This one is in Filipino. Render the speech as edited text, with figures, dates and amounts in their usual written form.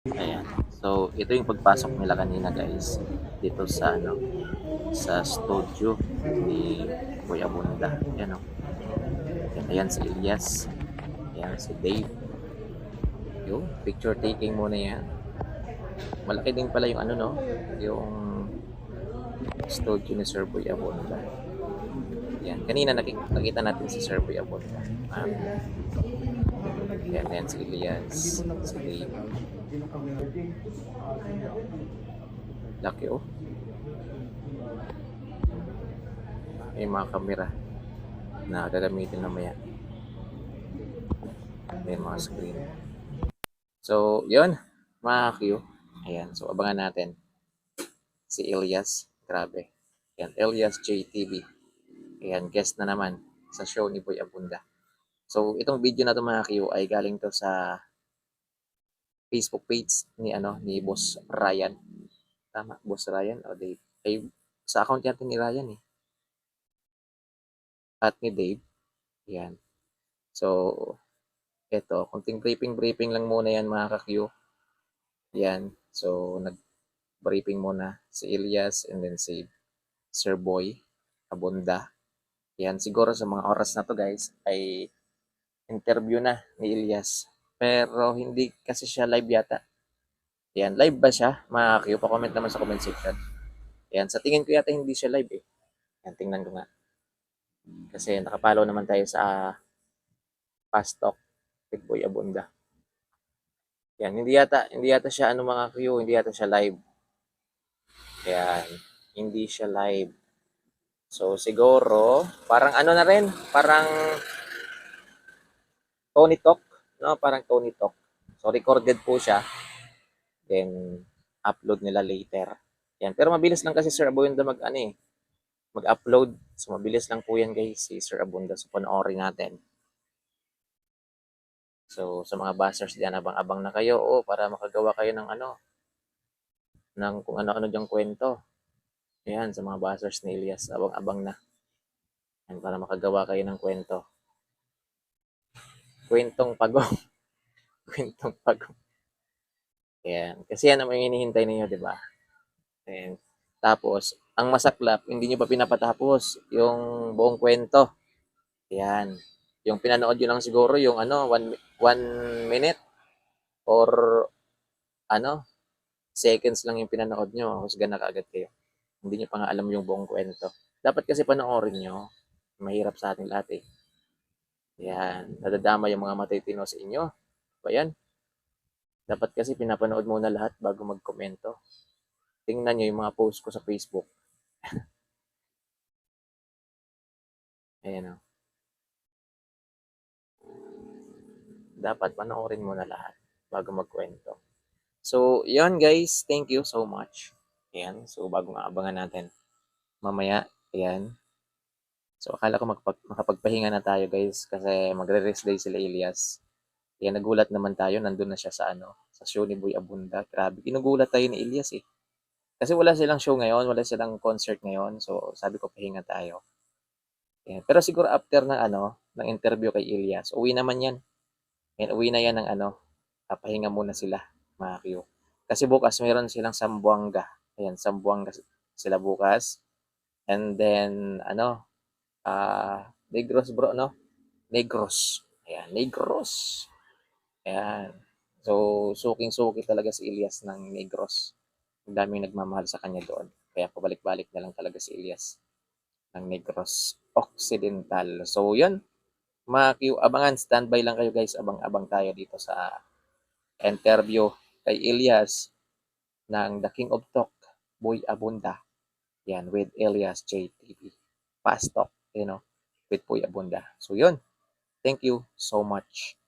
Ayan. So, ito yung pagpasok nila kanina guys. Dito sa ano, sa studio ni Kuya Bunda. Ayan o. Ayan si Elias. Ayan si Dave. Yung picture taking muna yan. Malaki din pala yung ano no, yung studio ni Sir Boy Abunda. Yan, kanina nakita natin si Sir Boy Abunda. Yan si Elias, si Dave. Laki oh. May mga kamera na gagamitin namaya. May mga screen. So, yun, mga Q. Ayan, so abangan natin si Elias. Grabe. Ayan, Elias JTV. Ayan, guest na naman sa show ni Boy Abunda. So, itong video na to mga Q ay galing to sa Facebook page ni ni Boss Ryan. Tama, Boss Ryan o Dave. Ay, sa account natin ni Ryan eh. At ni Dave. Ayan. So, eto, kunting briefing lang muna yan mga ka-Q. Yan. So, nag-briefing muna si Elias and then si Sir Boy Abunda. Yan. Siguro sa mga oras na to guys ay interview na ni Elias. Pero hindi kasi siya live yata. Yan. Live ba siya? Mga Q, pa-comment naman sa comment section. Yan. Sa tingin ko yata hindi siya live eh. Yan. Tingnan ko nga. Kasi nakapalo naman tayo sa Fast Talk with Boy Abunda. Yan. Hindi yata siya mga Q. Hindi yata siya live. Yan. Hindi siya live. So, siguro, parang ano na rin, parang Tony Talk, no? Parang Tony Talk. So, recorded po siya. Then, upload nila later. Yan. Pero mabilis lang kasi Sir Abunda mag-upload. So, mabilis lang po yan guys, si Sir Abunda. So, panoorin natin. So, sa mga bashers diyan, abang-abang na kayo, para makagawa kayo ng ng kung ano-ano diyang kwento. Ayan, sa mga bashers ni Elias, abang-abang na. Yan, para makagawa kayo ng kwento. Kwentong pagong. Kwentong pagong. Ayan. Kasi yan ang hinihintay ninyo, di ba? Ayan. Tapos, ang masaklap, hindi nyo pa pinapatapos yung buong kwento. Ayan. Yung pinanood nyo lang siguro, yung one minute or seconds lang yung pinanood nyo. Husga na kaagad kayo. Hindi nyo pa nga alam yung buong kwento. Dapat kasi panoorin nyo. Mahirap sa ating lahat eh. Ayan. Nadadama yung mga matitino sa inyo. Ayan. Dapat kasi pinapanood muna lahat bago magkomento. Tingnan nyo yung mga post ko sa Facebook. Ayan o. Dapat panoorin mo na lahat bago magkwento. So, yun guys. Thank you so much. Ayan. So, bago maabangan natin mamaya. Ayan. So, akala ko makapagpahinga na tayo guys kasi magre-rest day sila Elias. Ayan, nagulat naman tayo. Nandun na siya sa show ni Boy Abunda. Grabe. Kinugulat tayo ni Elias eh. Kasi wala silang show ngayon. Wala silang concert ngayon. So, sabi ko pahinga tayo. Ayan. Pero siguro after ng interview kay Elias, uwi naman yan. Ayan, uwi na yan ng papahinga muna sila, mga Q. Kasi bukas meron silang Sambuanga. Ayan, Sambuanga sila bukas. And then, Negros bro, no? Negros. Ayan, Negros. Ayan. So, suking-suki talaga si Elias ng Negros. Ang daming nagmamahal sa kanya doon. Kaya pabalik-balik na lang talaga si Elias ng Negros Occidental. So, yun. Mga Q, abangan. Standby lang kayo guys. Abang-abang tayo dito sa interview kay Elias ng The King of Talk, Boy Abunda. Yan, with Elias JTV. Fast Talk, with Boy Abunda. So, yun. Thank you so much.